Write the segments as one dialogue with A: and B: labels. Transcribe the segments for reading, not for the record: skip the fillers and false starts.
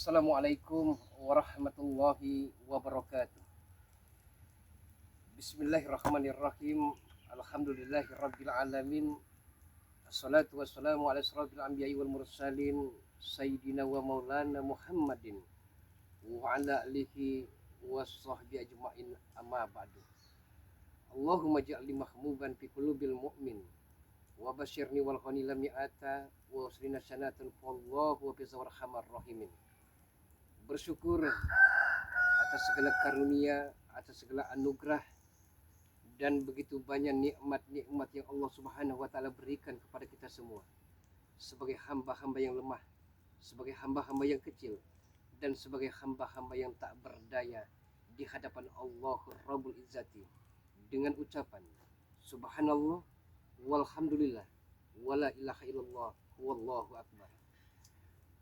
A: Assalamualaikum warahmatullahi wabarakatuh. Bismillahirrahmanirrahim. Alhamdulillahirabbil alamin. Assalatu wassalamu ala asrofil anbiya'i wal mursalin sayyidina wa maulana Muhammadin wa ala alihi washabbihi ajmain, amma ba'du. Allahumma ja'alni mahmuban fi qulubil mu'min wa basyirni wal ghanila mi'ata wa usrina sanatan fallahu wa bizarhamar rahimin. Bersyukur atas segala karunia, atas segala anugerah dan begitu banyak nikmat-nikmat yang Allah Subhanahu wa taala berikan kepada kita semua sebagai hamba-hamba yang lemah, sebagai hamba-hamba yang kecil, dan sebagai hamba-hamba yang tak berdaya di hadapan Allah Rabbul Izzati, dengan ucapan subhanallah walhamdulillah wala ilaha illallah wallahu akbar.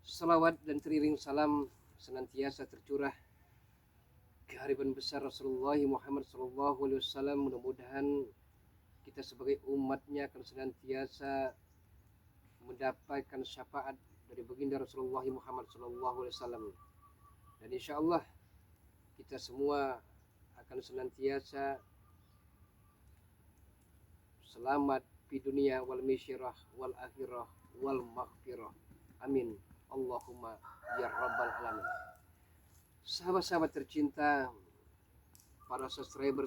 A: Salawat dan teriring salam senantiasa tercurah kehadiran besar Rasulullah Muhammad SAW. Mudah-mudahan kita sebagai umatnya akan senantiasa mendapatkan syafaat dari baginda Rasulullah Muhammad SAW, dan insya Allah kita semua akan senantiasa selamat di dunia wal misyirah wal akhirah wal maghfirah. Amin Allahumma ya rabbal alamin. Sahabat-sahabat tercinta, para subscriber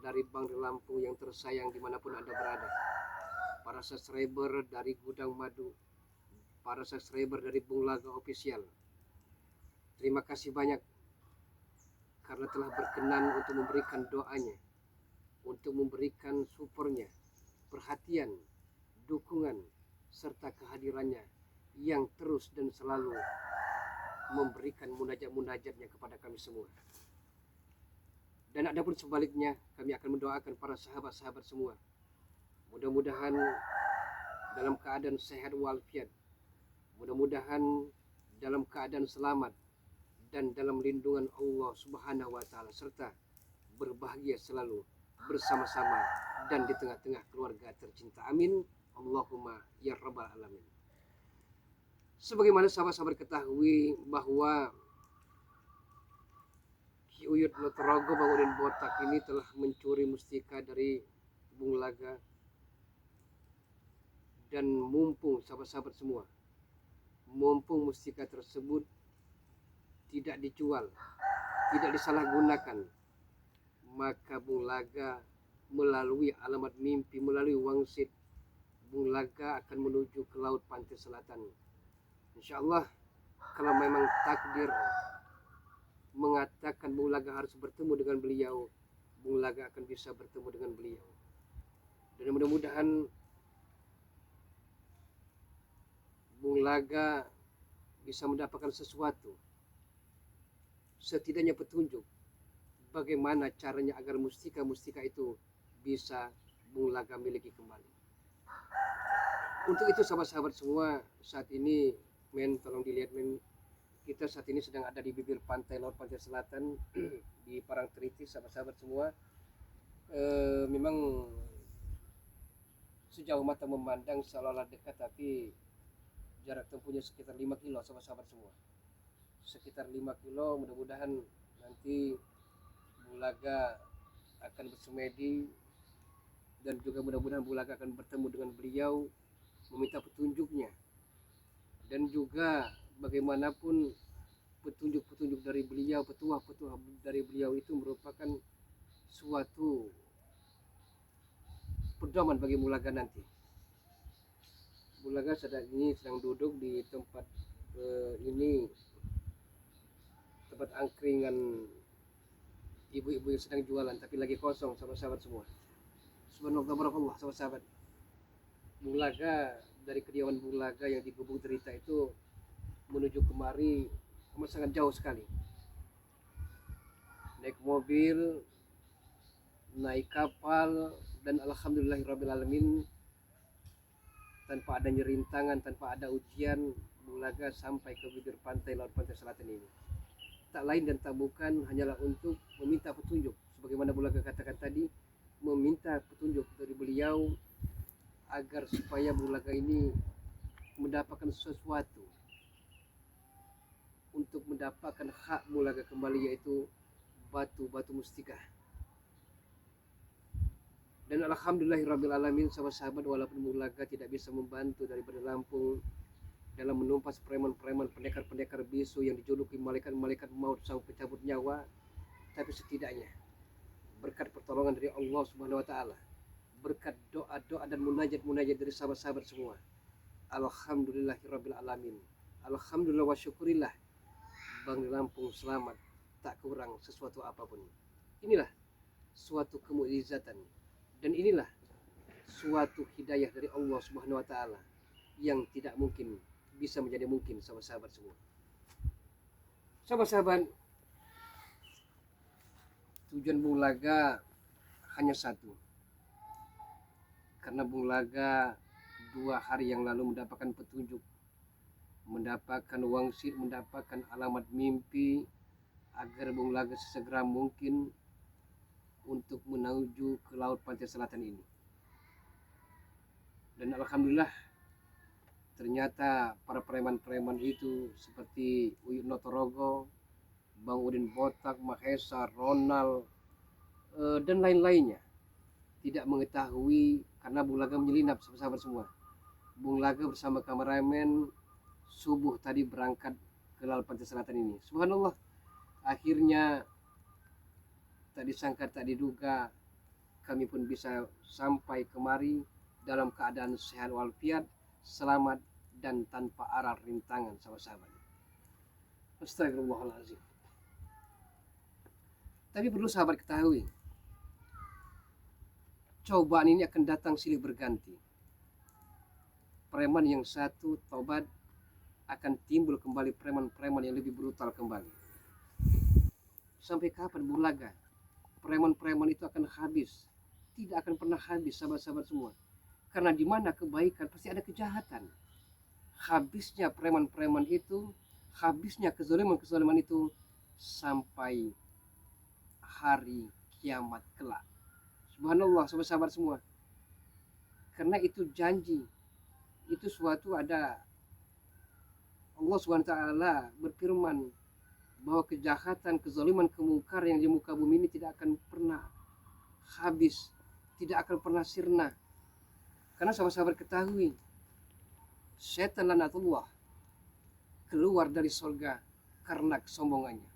A: dari Bang di Lampung yang tersayang dimanapun Anda berada, para subscriber dari Gudang Madu, para subscriber dari Bung Laga Official, terima kasih banyak karena telah berkenan untuk memberikan doanya, untuk memberikan supportnya, perhatian, dukungan, serta kehadirannya yang terus dan selalu memberikan munajat-munajatnya kepada kami semua. Dan adapun sebaliknya, kami akan mendoakan para sahabat-sahabat semua, mudah-mudahan dalam keadaan sehat walafiat, mudah-mudahan dalam keadaan selamat dan dalam lindungan Allah Subhanahu wa taala, serta berbahagia selalu bersama-sama dan di tengah-tengah keluarga tercinta. Amin Allahumma ya rabbal alamin. Sebagaimana sahabat-sahabat ketahui bahwa Ki Uyut Lotorogo Bangunin Botak ini telah mencuri mustika dari Bung Laga, dan mumpung sahabat-sahabat semua, mumpung mustika tersebut tidak dijual, tidak disalahgunakan, maka Bung Laga melalui alamat mimpi, melalui wangsit, Bung Laga akan menuju ke laut pantai selatan. Insya Allah, kalau memang takdir mengatakan Bung Laga harus bertemu dengan beliau, Bung Laga akan bisa bertemu dengan beliau. Dan mudah-mudahan Bung Laga bisa mendapatkan sesuatu, setidaknya petunjuk bagaimana caranya agar mustika-mustika itu bisa Bung Laga miliki kembali. Untuk itu sahabat-sahabat semua, saat ini tolong dilihat kita saat ini sedang ada di bibir pantai laut pantai selatan di Parangtritis. Sahabat-sahabat semua, memang sejauh mata memandang seolah-olah dekat, tapi jarak tempuhnya sekitar 5 kilo sahabat-sahabat semua, sekitar 5 kilo. Mudah-mudahan nanti Bung Laga akan bersemedi, dan juga mudah-mudahan Bung Laga akan bertemu dengan beliau, meminta petunjuknya, dan juga bagaimanapun petunjuk-petunjuk dari beliau, petuah-petuah dari beliau itu merupakan suatu pedoman bagi Bung Laga nanti. Bung Laga saat ini sedang duduk di tempat ini, tempat angkringan ibu-ibu yang sedang jualan, tapi lagi kosong sahabat-sahabat semua. Subhanallah barakallah sahabat-sahabat. Bung Laga, dari kediaman Bung Laga yang di Gubuk Derita itu menuju kemari amat sangat jauh sekali. Naik mobil, naik kapal, dan alhamdulillahirrabbilalamin, tanpa adanya rintangan, tanpa ada ujian, Bung Laga sampai ke bibir pantai laut pantai selatan ini. Tak lain dan tak bukan hanyalah untuk meminta petunjuk, sebagaimana Bung Laga katakan tadi, meminta petunjuk dari beliau agar supaya Bung Laga ini mendapatkan sesuatu untuk mendapatkan hak Bulaga kembali, yaitu batu-batu mustika. Dan alhamdulillahirrabbilalamin, sahabat-sahabat, walaupun Bulaga tidak bisa membantu daripada Lampung dalam menumpas preman-preman, pendekar-pendekar bisu yang dijuluki malaikat-malaikat maut sang pencabut nyawa, tapi setidaknya berkat pertolongan dari Allah Subhanahu wa taala, berkat doa-doa dan munajat-munajat dari sahabat-sahabat semua, alhamdulillahirrabbilalamin, alhamdulillah wa syukurillah, Bang Lampung selamat, tak kurang sesuatu apapun. Inilah suatu kemukjizatan, dan inilah suatu hidayah dari Allah Subhanahu wa taala yang tidak mungkin bisa menjadi mungkin, sahabat-sahabat semua. Sahabat-sahabat, tujuan Bulaga hanya satu. Karena Bulaga 2 hari yang lalu mendapatkan petunjuk, mendapatkan wangsit, mendapatkan alamat mimpi agar Bulaga sesegera mungkin untuk menuju ke laut pantai selatan ini. Dan alhamdulillah, ternyata para preman-preman itu seperti Uyut Notorogo, Bang Udin Botak, Mahesa, Ronald, dan lain-lainnya tidak mengetahui, karena Bulaga menyelinap, sahabat-sahabat semua. Bulaga bersama kameramen subuh tadi berangkat ke laut pantai selatan ini. Subhanallah, akhirnya tak disangka tak diduga kami pun bisa sampai kemari dalam keadaan sehat walafiat, selamat dan tanpa aral rintangan, sahabat-sahabat. Astagfirullahaladzim. Tapi perlu sahabat ketahui, cobaan ini akan datang silih berganti. Preman yang satu tobat, akan timbul kembali preman-preman yang lebih brutal kembali. Sampai kapan Bulaga preman-preman itu akan habis? Tidak akan pernah habis, sahabat-sahabat semua. Karena di mana kebaikan pasti ada kejahatan. Habisnya preman-preman itu, habisnya kezaliman-kezaliman itu sampai hari kiamat kelak. Subhanallah, sahabat-sahabat semua. Karena itu janji, itu suatu ada Allah SWT berfirman bahwa kejahatan, kezaliman, kemungkaran yang di muka bumi ini tidak akan pernah habis, tidak akan pernah sirna. Karena sahabat-sahabat ketahui, setan laknatullah keluar dari surga karena kesombongannya.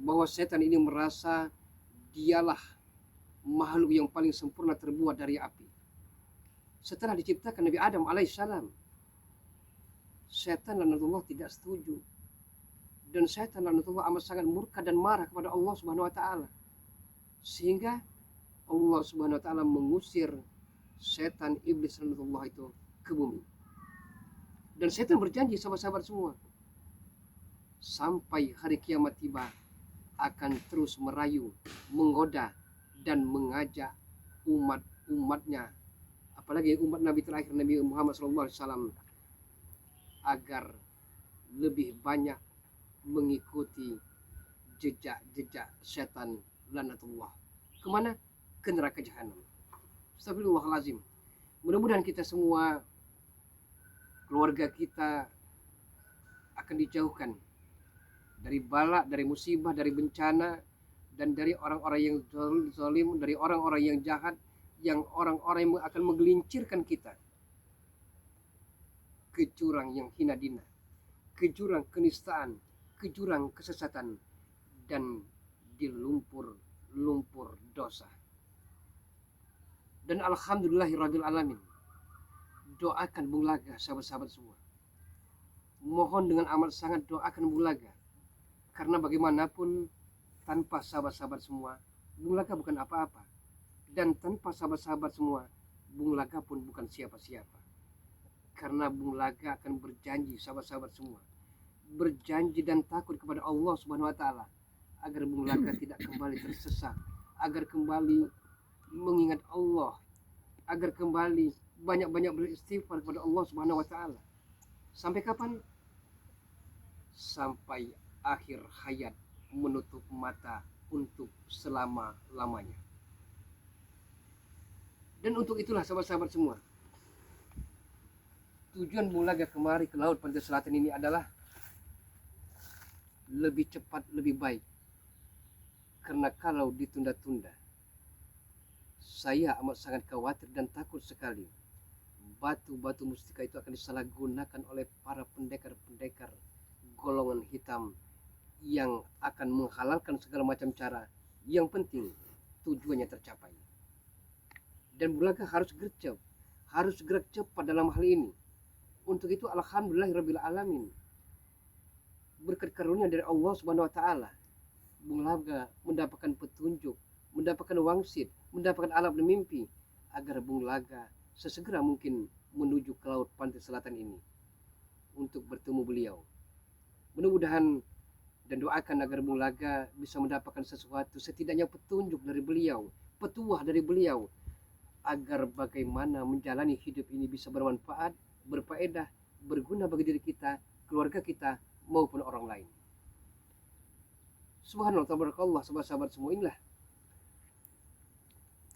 A: Bahwa setan ini merasa dialah makhluk yang paling sempurna terbuat dari api. Setelah diciptakan Nabi Adam alaihissalam, setan laknatullah tidak setuju. Dan setan laknatullah amat sangat murka dan marah kepada Allah Subhanahu wa taala. Sehingga Allah Subhanahu wa taala mengusir setan iblis laknatullah itu ke bumi. Dan setan berjanji, sahabat-sahabat semua, sampai hari kiamat tiba akan terus merayu, menggoda dan mengajak umat-umatnya, apalagi umat Nabi terakhir Nabi Muhammad SAW, agar lebih banyak mengikuti jejak-jejak setan laknatullah. Kemana? Ke neraka jahanam. Astagfirullahaladzim. Mudah-mudahan kita semua, keluarga kita akan dijauhkan dari bala, dari musibah, dari bencana, dan dari orang-orang yang zalim, dari orang-orang yang jahat, yang orang-orang yang akan menggelincirkan kita ke jurang yang hina dina, ke jurang kenistaan, ke jurang kesesatan, dan di lumpur dosa. Dan alhamdulillahirrabbilalamin, doakan Bulaga, sahabat-sahabat semua. Mohon dengan amat sangat doakan Bulaga. Karena bagaimanapun tanpa sahabat-sahabat semua, Bulaga bukan apa-apa. Dan tanpa sahabat-sahabat semua, Bulaga pun bukan siapa-siapa. Karena Bulaga akan berjanji, sahabat-sahabat semua, berjanji dan takut kepada Allah Subhanahu wa taala agar Bulaga tidak kembali tersesat, agar kembali mengingat Allah, agar kembali banyak-banyak beristighfar kepada Allah Subhanahu wa taala. Sampai kapan? Sampai akhir hayat, menutup mata untuk selama-lamanya. Dan untuk itulah sahabat-sahabat semua, tujuan Bulaga kemari ke laut pantai selatan ini adalah lebih cepat lebih baik. Karena kalau ditunda-tunda, saya amat sangat khawatir dan takut sekali batu-batu mustika itu akan disalahgunakan oleh para pendekar-pendekar golongan hitam yang akan menghalalkan segala macam cara. Yang penting tujuannya tercapai. Dan Bulaga harus gercep, harus gerak cepat dalam hal ini. Untuk itu alhamdulillahirabbil alamin, berkat karunia dari Allah Subhanahu wa taala, Bulaga mendapatkan petunjuk, mendapatkan wangsit, mendapatkan alat mimpi agar Bulaga sesegera mungkin menuju ke laut pantai selatan ini untuk bertemu beliau. Mudah-mudahan dan doakan agar Bulaga bisa mendapatkan sesuatu, setidaknya petunjuk dari beliau, petuah dari beliau, agar bagaimana menjalani hidup ini bisa bermanfaat, berfaedah, berguna bagi diri kita, keluarga kita, maupun orang lain. Subhanallah, tabarakallah, sahabat-sahabat semua,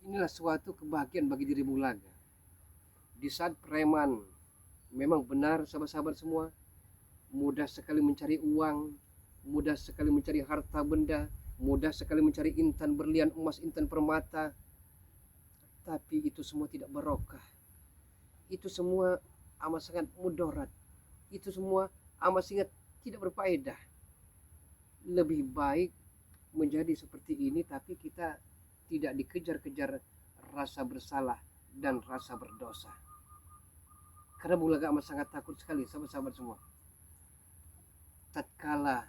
A: inilah suatu kebahagiaan bagi diri Bulaga. Di saat preman, memang benar sahabat-sahabat semua, mudah sekali mencari uang, mudah sekali mencari harta benda, mudah sekali mencari intan berlian, emas, intan permata. Tapi itu semua tidak barokah. Itu semua amat sangat mudarat. Itu semua amat sangat tidak berfaedah. Lebih baik menjadi seperti ini, tapi kita tidak dikejar-kejar rasa bersalah dan rasa berdosa. Karena Bulaga amat sangat takut sekali, sahabat-sahabat semua. Tatkala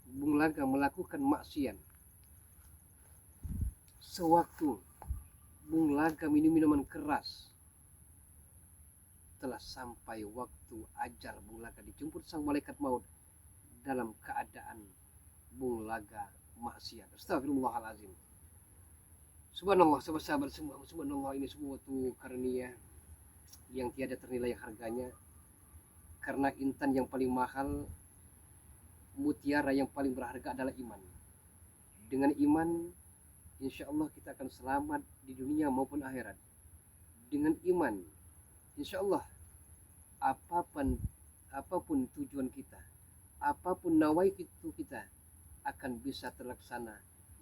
A: Bulaga melakukan maksiat, sewaktu Bulaga minum minuman keras, telah sampai waktu ajal Bulaga dijemput sang malaikat maut dalam keadaan Bulaga maksiat. Astagfirullahalazim. Subhanallah, sahabat-sahabat semua, subhanallah, ini suatu karunia yang tiada ternilai harganya. Karena intan yang paling mahal, mutiara yang paling berharga adalah iman. Dengan iman, insya Allah kita akan selamat di dunia maupun akhirat. Dengan iman, insya Allah apapun tujuan kita, apapun nawaitu kita akan bisa terlaksana.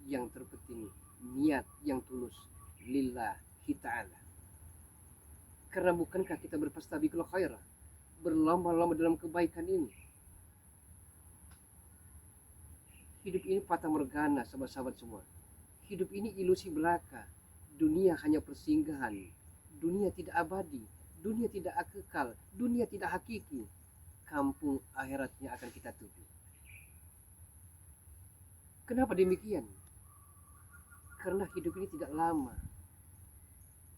A: Yang terpenting niat yang tulus lillahi ta'ala. Karena bukankah kita berfastabiqul khairah, berlomba-lomba dalam kebaikan ini? Hidup ini fata morgana, sahabat-sahabat semua. Hidup ini ilusi belaka. Dunia hanya persinggahan. Dunia tidak abadi. Dunia tidak kekal. Dunia tidak hakiki. Kampung akhiratnya akan kita tuju. Kenapa demikian? Karena hidup ini tidak lama.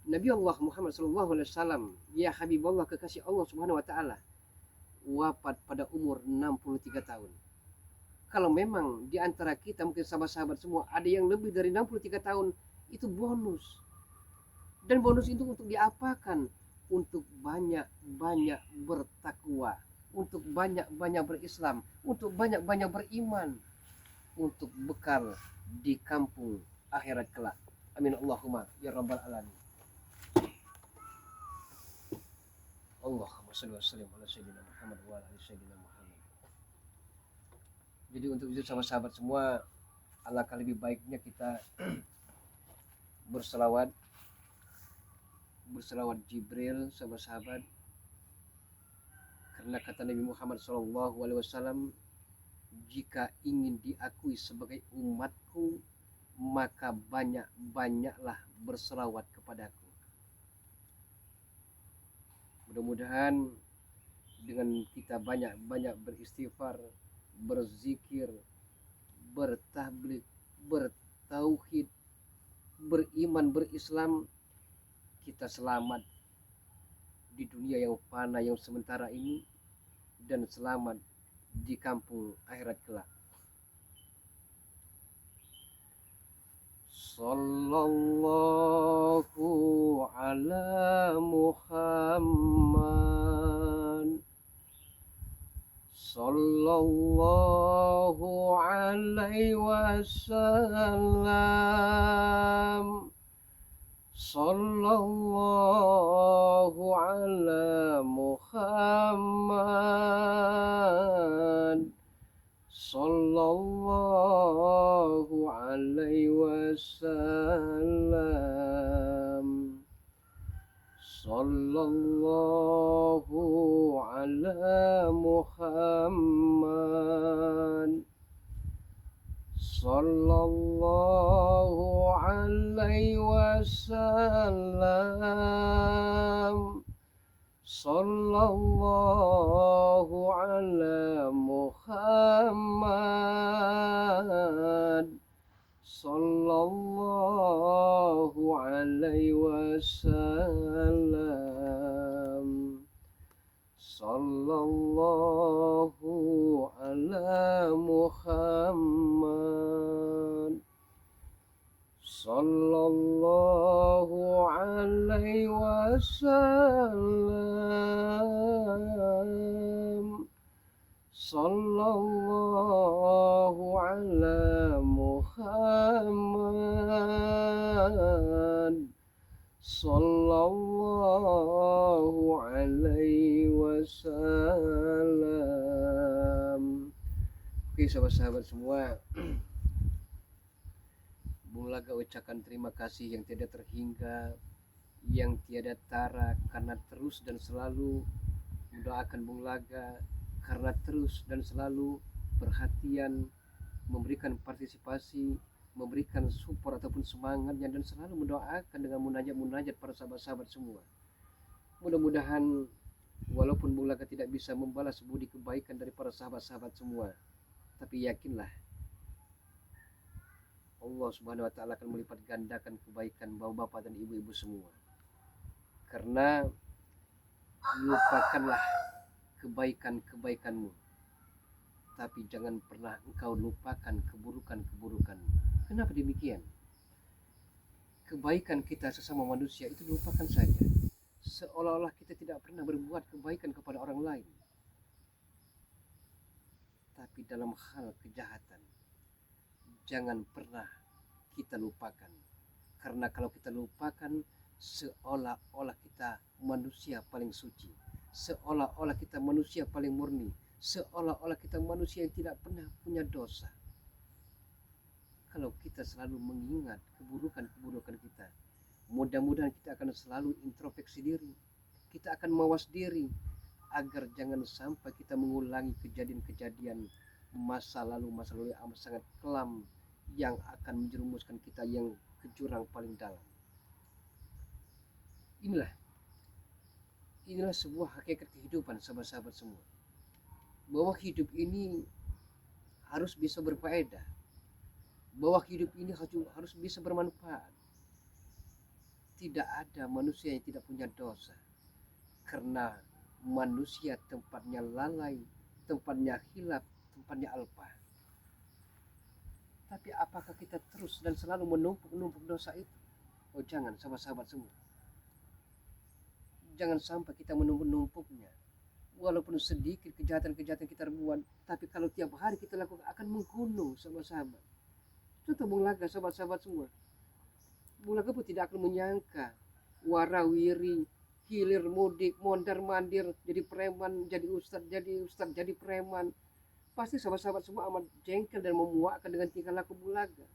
A: Nabi Allah Muhammad SAW, ya Habibullah, kekasih Allah Subhanahu wa taala, wafat pada umur 63 tahun. Kalau memang di antara kita, mungkin sahabat-sahabat semua, ada yang lebih dari 63 tahun, itu bonus. Dan bonus itu untuk diapakan? Untuk banyak-banyak bertakwa, untuk banyak-banyak berislam, untuk banyak-banyak beriman, untuk bekal di kampung akhirat kelak. Amin Allahumma ya rabbal alamin. Allahumma shalli wa sallim ala sayyidina Muhammad wa ala ali sayyidina Muhammad. Jadi untuk itu sahabat-sahabat semua, alangkah lebih baiknya kita berselawat Jibril, sahabat-sahabat. Karena kata Nabi Muhammad SAW, jika ingin diakui sebagai umatku, maka banyak-banyaklah berselawat kepadaku. Mudah-mudahan dengan kita banyak-banyak beristighfar, berzikir, bertabligh, bertauhid, beriman, berislam, kita selamat di dunia yang fana, yang sementara ini, dan selamat di kampung akhirat kelak. Sallallahu ala Muhammad, sallallahu alaihi wasallam, sallallahu ala Muhammad, sallallahu alaihi wasallam. Sallallahu ala Muhammad. Sallallahu alaihi wasallam. Sallallahu ala Muhammad. Sallallahu alaihi wasallam. Sallallahu ala Muhammad. Sallallahu alaihi wasallam. Sallallahu ala Muhammad. Sallallahu alaihi wasallam. Oke sahabat-sahabat semua, Bung Laga ucapkan terima kasih yang tiada terhingga, yang tiada tara, karena terus dan selalu mendoakan Bung Laga, karena terus dan selalu perhatian, memberikan partisipasi, memberikan support ataupun semangatnya, dan selalu mendoakan dengan munajat-munajat para sahabat-sahabat semua. Mudah-mudahan walaupun Bung Laga tidak bisa membalas budi kebaikan dari para sahabat-sahabat semua, tapi yakinlah Allah Subhanahu wa taala akan melipat gandakan kebaikan bapak-bapak dan ibu-ibu semua. Karena lupakanlah kebaikan-kebaikanmu, tapi jangan pernah engkau lupakan keburukan-keburukanmu. Kenapa demikian? Kebaikan kita sesama manusia itu lupakan saja, seolah-olah kita tidak pernah berbuat kebaikan kepada orang lain. Tapi dalam hal kejahatan, jangan pernah kita lupakan. Karena kalau kita lupakan, seolah-olah kita manusia paling suci, seolah-olah kita manusia paling murni, seolah-olah kita manusia yang tidak pernah punya dosa. Kalau kita selalu mengingat keburukan-keburukan kita, mudah-mudahan kita akan selalu introspeksi diri, kita akan mawas diri, agar jangan sampai kita mengulangi kejadian-kejadian masa lalu yang amat sangat kelam, yang akan menjerumuskan kita yang ke jurang paling dalam. Inilah sebuah hakikat kehidupan sahabat-sahabat semua, bahwa hidup ini harus bisa berfaedah, bahwa hidup ini harus bisa bermanfaat. Tidak ada manusia yang tidak punya dosa, karena manusia tempatnya lalai, tempatnya hilaf, tempatnya alpa. Tapi apakah kita terus dan selalu menumpuk dosa itu? Oh jangan sahabat-sahabat semua, jangan sampai kita menumpuknya. Walaupun sedikit kejahatan-kejahatan kita buat, tapi kalau tiap hari kita lakukan akan menggunung sahabat-sahabat. Contoh Bung Laga, sahabat-sahabat semua, Bung Laga pun tidak akan menyangka warawiri, hilir mudik, mondar mandir, jadi preman, jadi ustad, jadi preman. Pasti sahabat-sahabat semua amat jengkel dan memuakkan dengan tingkah laku Bung Laga.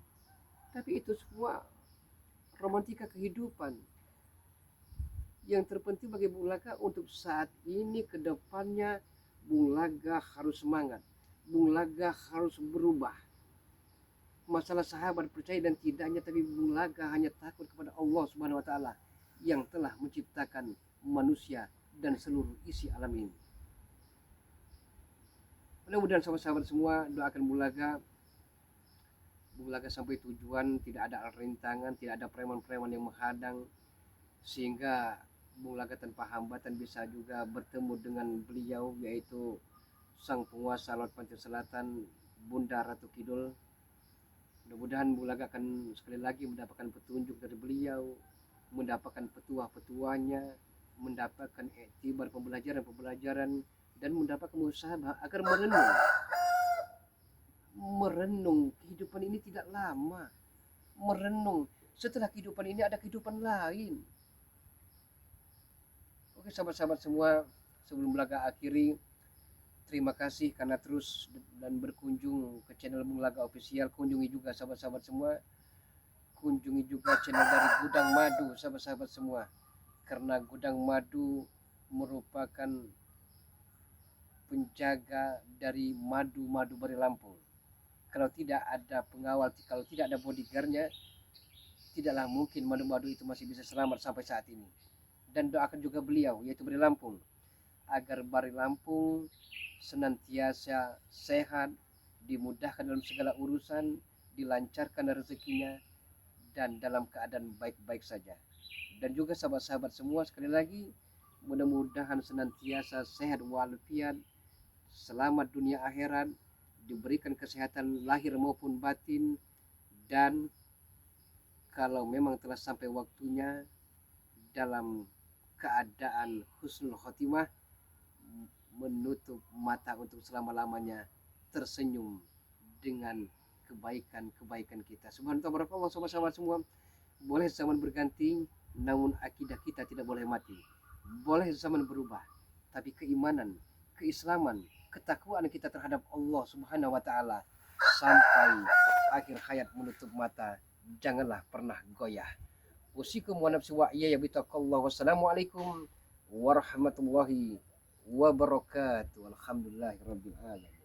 A: Tapi itu semua romantika kehidupan. Yang terpenting bagi Bung Laga untuk saat ini ke depannya, Bung Laga harus semangat, Bung Laga harus berubah. Masalah sahabat percaya dan tidaknya, tapi Bung Laga hanya takut kepada Allah Subhanahu wa taala yang telah menciptakan manusia dan seluruh isi alam ini. Mudah-mudahan sahabat-sahabat semua doakan Bung Laga sampai tujuan, tidak ada rintangan, tidak ada preman-preman yang menghadang, sehingga Bung Laga tanpa hambatan bisa juga bertemu dengan beliau, yaitu sang penguasa Laut Pantai Selatan, Bunda Ratu Kidul. Mudah-mudahan Bung Laga akan sekali lagi mendapatkan petunjuk dari beliau, mendapatkan petuah-petuahnya, mendapatkan iktibar pembelajaran-pembelajaran, dan mendapatkan usaha agar merenung kehidupan ini tidak lama, merenung setelah kehidupan ini ada kehidupan lain. Oke sahabat-sahabat semua, sebelum Bung Laga akhiri, Terima kasih karena terus dan berkunjung ke channel Bung Laga Official. Kunjungi juga sahabat-sahabat semua. Kunjungi juga channel dari Gudang Madu sahabat-sahabat semua. Karena Gudang Madu merupakan penjaga dari madu-madu Bari Lampung. Kalau tidak ada pengawal, kalau tidak ada bodyguardnya, tidaklah mungkin madu-madu itu masih bisa selamat sampai saat ini. Dan doakan juga beliau, yaitu Bari Lampung, agar Bari Lampung senantiasa sehat, dimudahkan dalam segala urusan, dilancarkan rezekinya, dan dalam keadaan baik-baik saja. Dan juga sahabat-sahabat semua, sekali lagi, mudah-mudahan senantiasa sehat walafiat, selamat dunia akhirat, diberikan kesehatan lahir maupun batin, dan kalau memang telah sampai waktunya dalam keadaan husnul khotimah, menutup mata untuk selama-lamanya, tersenyum dengan kebaikan-kebaikan kita. Subhanallah, barakallah, sahabat-sahabat semua. Boleh zaman berganti, namun akidah kita tidak boleh mati. Boleh zaman berubah, tapi keimanan, keislaman, ketakwaan kita terhadap Allah Subhanahu wa taala sampai akhir hayat menutup mata, janganlah pernah goyah. Usikum wa nafsi wa iyaya bitaqallah. Wassalamualaikum warahmatullahi wabarakatuh. Alhamdulillahirabbil alamin.